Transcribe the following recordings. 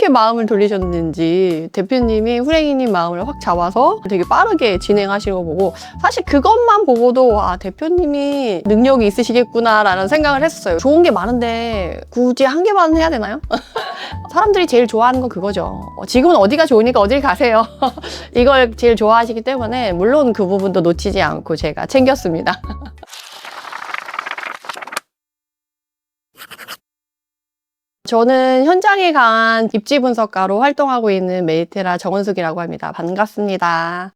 어떻게 마음을 돌리셨는지 대표님이 후랭이님 마음을 확 잡아서 되게 빠르게 진행하시는 거 보고 사실 그것만 보고도 아 대표님이 능력이 있으시겠구나 라는 생각을 했었어요. 좋은 게 많은데 굳이 한 개만 해야 되나요? 사람들이 제일 좋아하는 건 그거죠. 지금은 어디가 좋으니까 어딜 가세요. 이걸 제일 좋아하시기 때문에 물론 그 부분도 놓치지 않고 제가 챙겼습니다. 저는 현장에 강한 입지 분석가로 활동하고 있는 메이테라 정은숙이라고 합니다. 반갑습니다.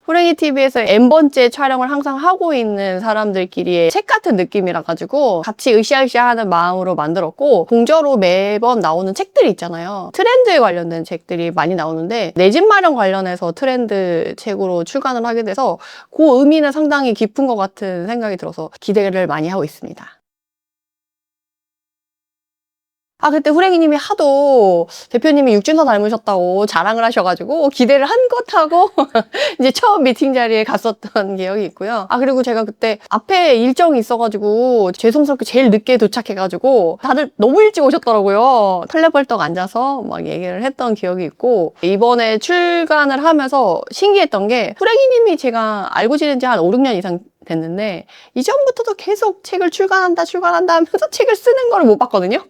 후랭이TV에서 N번째 촬영을 항상 하고 있는 사람들끼리의 책 같은 느낌이라 가지고 같이 으쌰으쌰 하는 마음으로 만들었고, 공저로 매번 나오는 책들이 있잖아요. 트렌드에 관련된 책들이 많이 나오는데 내 집 마련 관련해서 트렌드 책으로 출간을 하게 돼서 그 의미는 상당히 깊은 것 같은 생각이 들어서 기대를 많이 하고 있습니다. 그때 후랭이님이 하도 대표님이 육준서 닮으셨다고 자랑을 하셔가지고 기대를 한껏하고 이제 처음 미팅 자리에 갔었던 기억이 있고요. 그리고 제가 그때 앞에 일정이 있어가지고 죄송스럽게 제일 늦게 도착해가지고 다들 너무 일찍 오셨더라고요. 털레벌떡 앉아서 막 얘기를 했던 기억이 있고, 이번에 출간을 하면서 신기했던 게 후랭이님이 제가 알고 지낸 지 한 5, 6년 이상 됐는데 이전부터도 계속 책을 출간한다 하면서 책을 쓰는 걸 못 봤거든요.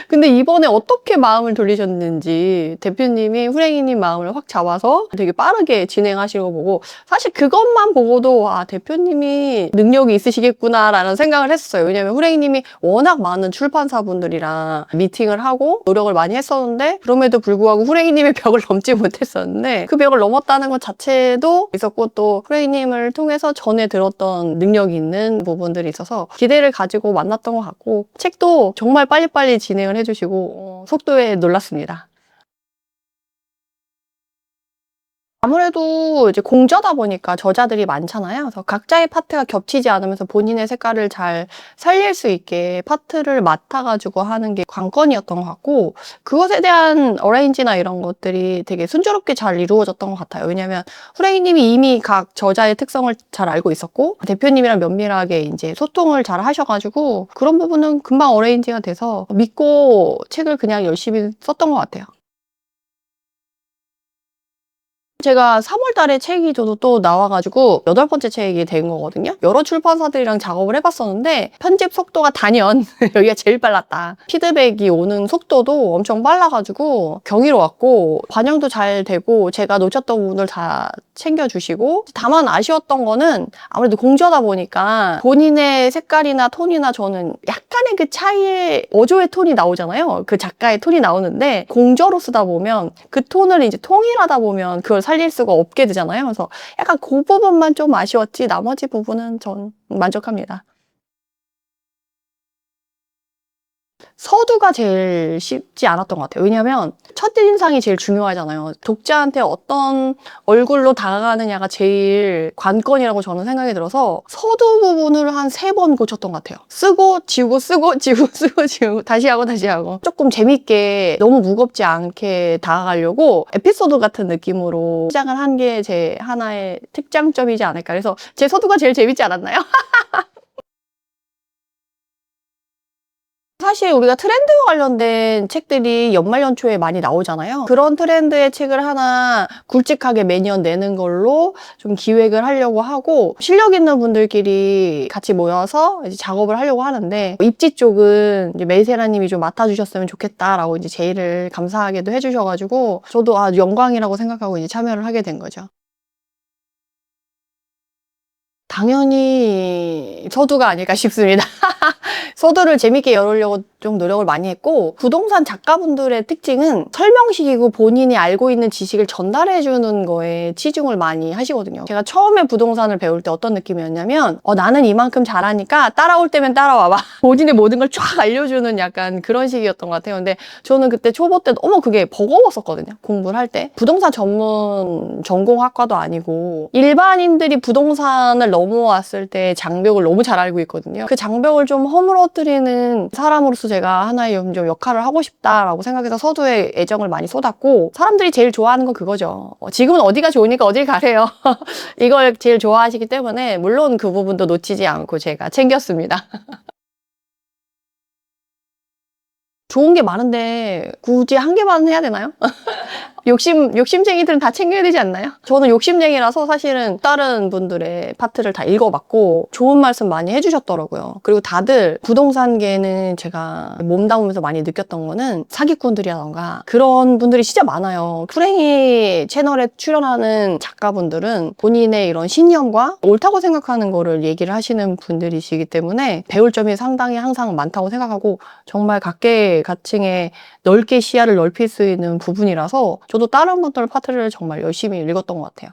근데 이번에 어떻게 마음을 돌리셨는지 대표님이 후랭이님 마음을 확 잡아서 되게 빠르게 진행하시는 거 보고 사실 그것만 보고도 아 대표님이 능력이 있으시겠구나 라는 생각을 했었어요. 왜냐면 후랭이님이 워낙 많은 출판사분들이랑 미팅을 하고 노력을 많이 했었는데 그럼에도 불구하고 후랭이님의 벽을 넘지 못했었는데 그 벽을 넘었다는 것 자체도 있었고, 또 후랭이님을 통해서 전에 들었던 능력이 있는 부분들이 있어서 기대를 가지고 만났던 것 같고, 책도 정말 빨리빨리 진행을 해주시고 속도에 놀랐습니다. 아무래도 이제 공저다 보니까 저자들이 많잖아요. 그래서 각자의 파트가 겹치지 않으면서 본인의 색깔을 잘 살릴 수 있게 파트를 맡아가지고 하는 게 관건이었던 것 같고, 그것에 대한 어레인지나 이런 것들이 되게 순조롭게 잘 이루어졌던 것 같아요. 왜냐면 후랭이님이 이미 각 저자의 특성을 잘 알고 있었고 대표님이랑 면밀하게 이제 소통을 잘 하셔가지고 그런 부분은 금방 어레인지가 돼서 믿고 책을 그냥 열심히 썼던 것 같아요. 제가 3월 달에 책이 저도 또 나와가지고 8번째 책이 된 거거든요. 여러 출판사들이랑 작업을 해봤었는데 편집 속도가 단연 여기가 제일 빨랐다. 피드백이 오는 속도도 엄청 빨라가지고 경이로웠고 반영도 잘 되고 제가 놓쳤던 부분을 다 챙겨주시고, 다만 아쉬웠던 거는 아무래도 공저다 보니까 본인의 색깔이나 톤이나 저는 약간의 그 차이의 어조의 톤이 나오잖아요. 그 작가의 톤이 나오는데 공저로 쓰다 보면 그 톤을 이제 통일하다 보면 그걸 살릴 수가 없게 되잖아요. 그래서 약간 그 부분만 좀 아쉬웠지 나머지 부분은 전 만족합니다. 서두가 제일 쉽지 않았던 것 같아요. 왜냐면 첫인상이 제일 중요하잖아요. 독자한테 어떤 얼굴로 다가가느냐가 제일 관건이라고 저는 생각이 들어서 서두 부분을 한 3번 고쳤던 것 같아요. 쓰고 지우고 쓰고 지우고 쓰고 지우고 다시 하고 조금 재밌게 너무 무겁지 않게 다가가려고 에피소드 같은 느낌으로 시작을 한 게 제 하나의 특장점이지 않을까. 그래서 제 서두가 제일 재밌지 않았나요? 사실 우리가 트렌드와 관련된 책들이 연말 연초에 많이 나오잖아요. 그런 트렌드의 책을 하나 굵직하게 매년 내는 걸로 좀 기획을 하려고 하고, 실력 있는 분들끼리 같이 모여서 이제 작업을 하려고 하는데, 입지 쪽은 이제 메이세라님이 좀 맡아주셨으면 좋겠다라고 이제 제의를 감사하게도 해주셔가지고 저도 영광이라고 생각하고 이제 참여를 하게 된 거죠. 당연히 서두가 아닐까 싶습니다. 서두를 재밌게 열으려고 좀 노력을 많이 했고, 부동산 작가분들의 특징은 설명식이고 본인이 알고 있는 지식을 전달해주는 거에 치중을 많이 하시거든요. 제가 처음에 부동산을 배울 때 어떤 느낌이었냐면 나는 이만큼 잘하니까 따라올 때면 따라와봐. 본인의 모든 걸 쫙 알려주는 약간 그런 식이었던 것 같아요. 근데 저는 그때 초보 때 너무 그게 버거웠었거든요. 공부를 할 때. 부동산 전문 전공학과도 아니고 일반인들이 부동산을 넘어왔을 때 장벽을 너무 잘 알고 있거든요. 그 장벽을 좀 허물어뜨리는 사람으로서 제가 하나의 좀 역할을 하고 싶다라고 생각해서 서두에 애정을 많이 쏟았고, 사람들이 제일 좋아하는 건 그거죠. 지금은 어디가 좋으니까 어딜 가세요. 이걸 제일 좋아하시기 때문에 물론 그 부분도 놓치지 않고 제가 챙겼습니다. 좋은 게 많은데 굳이 한 개만 해야 되나요? 욕심쟁이들은 다 챙겨야 되지 않나요? 저는 욕심쟁이라서 사실은 다른 분들의 파트를 다 읽어봤고 좋은 말씀 많이 해주셨더라고요. 그리고 다들 부동산계는 제가 몸담으면서 많이 느꼈던 거는 사기꾼들이라던가 그런 분들이 진짜 많아요. 프랭이 채널에 출연하는 작가분들은 본인의 이런 신념과 옳다고 생각하는 거를 얘기를 하시는 분들이시기 때문에 배울 점이 상당히 항상 많다고 생각하고 정말 각계각층의 넓게 시야를 넓힐 수 있는 부분이라서 저도 다른 분들 파트를 정말 열심히 읽었던 것 같아요.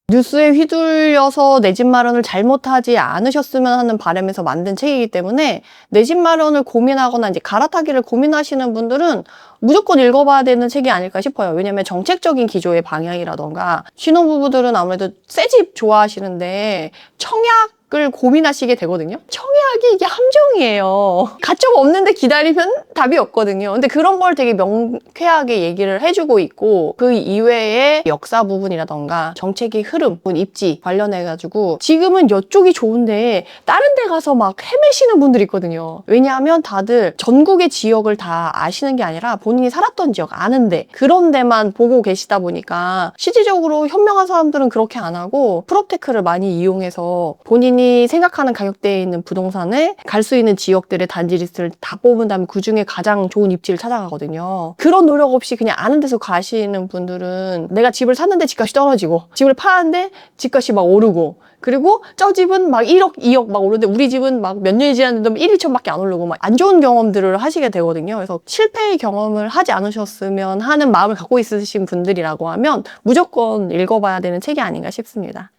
뉴스에 휘둘려서 내 집 마련을 잘못하지 않으셨으면 하는 바람에서 만든 책이기 때문에 내 집 마련을 고민하거나 이제 갈아타기를 고민하시는 분들은 무조건 읽어봐야 되는 책이 아닐까 싶어요. 왜냐면 정책적인 기조의 방향이라던가 신혼부부들은 아무래도 새 집 좋아하시는데 청약을 고민하시게 되거든요. 청약이 이게 함정이에요. 가점 없는데 기다리면 답이 없거든요. 근데 그런 걸 되게 명쾌하게 얘기를 해주고 있고 그 이외에 역사 부분이라던가 정책의 흐름, 입지 관련해가지고 지금은 이쪽이 좋은데 다른 데 가서 막 헤매시는 분들이 있거든요. 왜냐하면 다들 전국의 지역을 다 아시는 게 아니라 본인이 살았던 지역 아는데 그런 데만 보고 계시다 보니까 실질적으로 현명한 사람들은 그렇게 안 하고 프롭테크를 많이 이용해서 본인이 생각하는 가격대에 있는 부동산을 갈 수 있는 지역들의 단지 리스트를 다 뽑은 다음에 그중에 가장 좋은 입지를 찾아가거든요. 그런 노력 없이 그냥 아는 데서 가시는 분들은 내가 집을 샀는데 집값이 떨어지고 집을 파는데 집값이 막 오르고 그리고 저 집은 막 1억, 2억 막 오르는데 우리 집은 막 몇 년이 지났는데 1, 2천밖에 안 오르고 막 안 좋은 경험들을 하시게 되거든요. 그래서 실패의 경험을 하지 않으셨으면 하는 마음을 갖고 있으신 분들이라고 하면 무조건 읽어봐야 되는 책이 아닌가 싶습니다.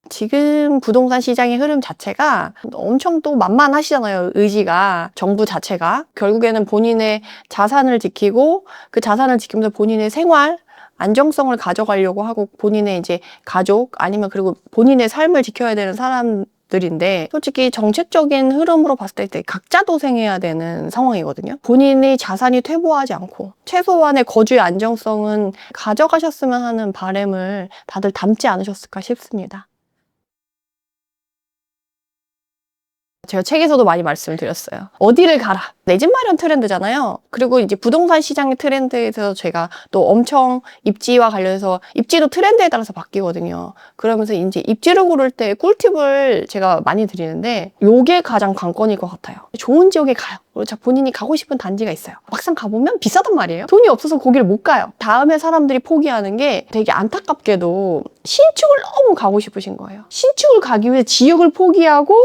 지금 부동산 시장의 흐름 자체가 엄청 또 만만하시잖아요. 의지가 정부 자체가 결국에는 본인의 자산을 지키고 그 자산을 지키면서 본인의 생활 안정성을 가져가려고 하고 본인의 이제 가족 아니면 그리고 본인의 삶을 지켜야 되는 사람들인데 솔직히 정책적인 흐름으로 봤을 때 각자 도생해야 되는 상황이거든요. 본인의 자산이 퇴보하지 않고 최소한의 거주의 안정성은 가져가셨으면 하는 바람을 다들 담지 않으셨을까 싶습니다. 제가 책에서도 많이 말씀을 드렸어요. 어디를 가라. 내 집 마련 트렌드잖아요. 그리고 이제 부동산 시장의 트렌드에 대해서 제가 또 엄청 입지와 관련해서 입지도 트렌드에 따라서 바뀌거든요. 그러면서 이제 입지를 고를 때 꿀팁을 제가 많이 드리는데 요게 가장 관건일 것 같아요. 좋은 지역에 가요. 그리고 본인이 가고 싶은 단지가 있어요. 막상 가보면 비싸단 말이에요. 돈이 없어서 거기를 못 가요. 다음에 사람들이 포기하는 게 되게 안타깝게도 신축을 너무 가고 싶으신 거예요. 신축을 가기 위해 지역을 포기하고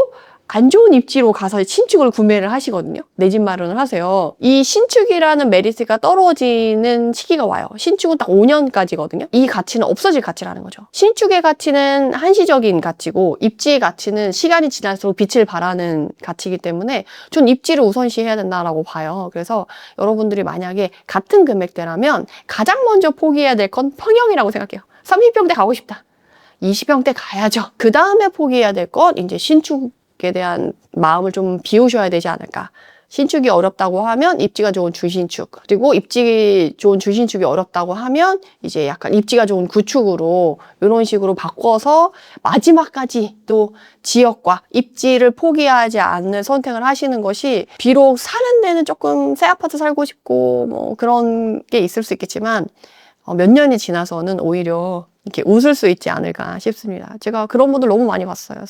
안 좋은 입지로 가서 신축을 구매를 하시거든요. 내 집 마련을 하세요. 이 신축이라는 메리트가 떨어지는 시기가 와요. 신축은 딱 5년까지거든요. 이 가치는 없어질 가치라는 거죠. 신축의 가치는 한시적인 가치고 입지의 가치는 시간이 지날수록 빛을 발하는 가치이기 때문에 전 입지를 우선시해야 된다라고 봐요. 그래서 여러분들이 만약에 같은 금액대라면 가장 먼저 포기해야 될 건 평형이라고 생각해요. 30평대 가고 싶다. 20평대 가야죠. 그 다음에 포기해야 될 건 이제 신축에 대한 마음을 좀 비우셔야 되지 않을까. 신축이 어렵다고 하면 입지가 좋은 주신축, 그리고 입지 좋은 주신축이 어렵다고 하면 이제 약간 입지가 좋은 구축으로 이런 식으로 바꿔서 마지막까지 또 지역과 입지를 포기하지 않는 선택을 하시는 것이 비록 사는 데는 조금 새 아파트 살고 싶고 뭐 그런 게 있을 수 있겠지만 몇 년이 지나서는 오히려 이렇게 웃을 수 있지 않을까 싶습니다. 제가 그런 분들 너무 많이 봤어요.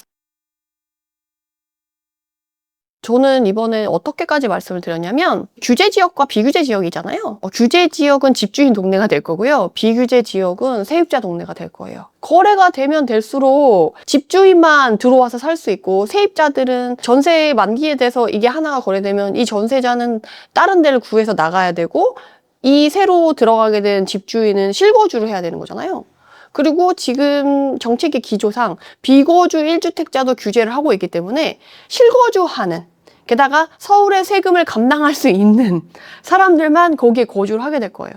저는 이번에 어떻게까지 말씀을 드렸냐면 규제 지역과 비규제 지역이 있잖아요. 규제 지역은 집주인 동네가 될 거고요. 비규제 지역은 세입자 동네가 될 거예요. 거래가 되면 될수록 집주인만 들어와서 살 수 있고 세입자들은 전세 만기에 대해서 이게 하나가 거래되면 이 전세자는 다른 데를 구해서 나가야 되고 이 새로 들어가게 된 집주인은 실거주를 해야 되는 거잖아요. 그리고 지금 정책의 기조상 비거주 1주택자도 규제를 하고 있기 때문에 실거주하는 게다가 서울의 세금을 감당할 수 있는 사람들만 거기에 거주를 하게 될 거예요.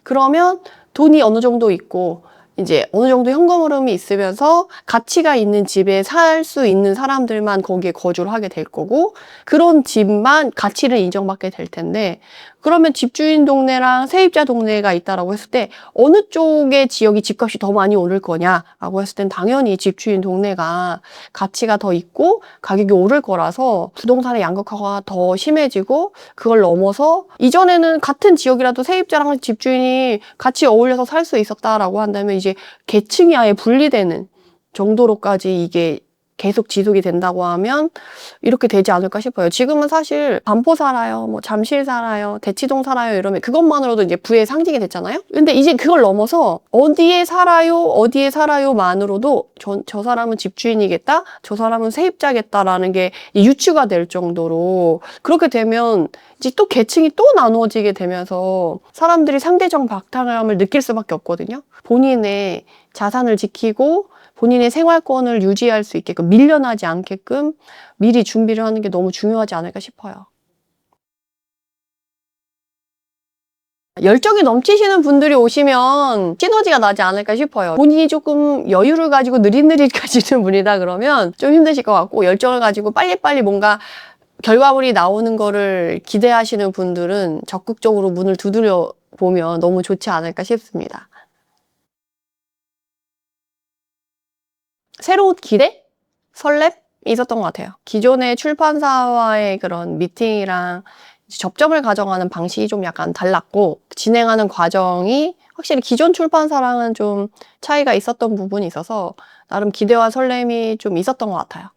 그러면 돈이 어느 정도 있고 이제 어느 정도 현금 흐름이 있으면서 가치가 있는 집에 살 수 있는 사람들만 거기에 거주를 하게 될 거고 그런 집만 가치를 인정받게 될 텐데 그러면 집주인 동네랑 세입자 동네가 있다라고 했을 때 어느 쪽의 지역이 집값이 더 많이 오를 거냐라고 했을 땐 당연히 집주인 동네가 가치가 더 있고 가격이 오를 거라서 부동산의 양극화가 더 심해지고, 그걸 넘어서 이전에는 같은 지역이라도 세입자랑 집주인이 같이 어울려서 살 수 있었다라고 한다면 이제 계층이 아예 분리되는 정도로까지 이게 계속 지속이 된다고 하면 이렇게 되지 않을까 싶어요. 지금은 사실 반포 살아요, 뭐 잠실 살아요, 대치동 살아요 이러면 그것만으로도 이제 부의 상징이 됐잖아요. 근데 이제 그걸 넘어서 어디에 살아요만으로도 저 사람은 집주인이겠다, 저 사람은 세입자겠다라는 게 유추가 될 정도로, 그렇게 되면 이제 또 계층이 또 나누어지게 되면서 사람들이 상대적 박탈감을 느낄 수밖에 없거든요. 본인의 자산을 지키고 본인의 생활권을 유지할 수 있게끔, 밀려나지 않게끔 미리 준비를 하는 게 너무 중요하지 않을까 싶어요. 열정이 넘치시는 분들이 오시면 시너지가 나지 않을까 싶어요. 본인이 조금 여유를 가지고 느릿느릿 가시는 분이다 그러면 좀 힘드실 것 같고, 열정을 가지고 빨리빨리 뭔가 결과물이 나오는 거를 기대하시는 분들은 적극적으로 문을 두드려 보면 너무 좋지 않을까 싶습니다. 새로운 기대? 설렘? 있었던 것 같아요. 기존의 출판사와의 그런 미팅이랑 접점을 가져가는 방식이 좀 약간 달랐고, 진행하는 과정이 확실히 기존 출판사랑은 좀 차이가 있었던 부분이 있어서 나름 기대와 설렘이 좀 있었던 것 같아요.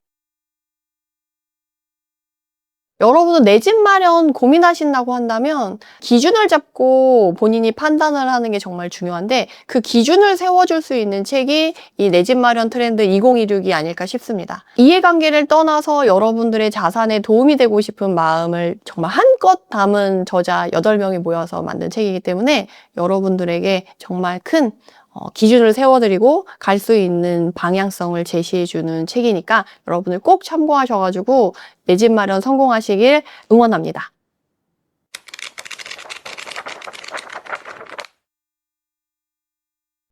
여러분은 내 집 마련 고민하신다고 한다면 기준을 잡고 본인이 판단을 하는 게 정말 중요한데, 그 기준을 세워줄 수 있는 책이 이 내 집 마련 트렌드 2026이 아닐까 싶습니다. 이해관계를 떠나서 여러분들의 자산에 도움이 되고 싶은 마음을 정말 한껏 담은 저자 8명이 모여서 만든 책이기 때문에 여러분들에게 정말 큰 기준을 세워드리고 갈 수 있는 방향성을 제시해주는 책이니까 여러분들 꼭 참고하셔가지고 내 집 마련 성공하시길 응원합니다.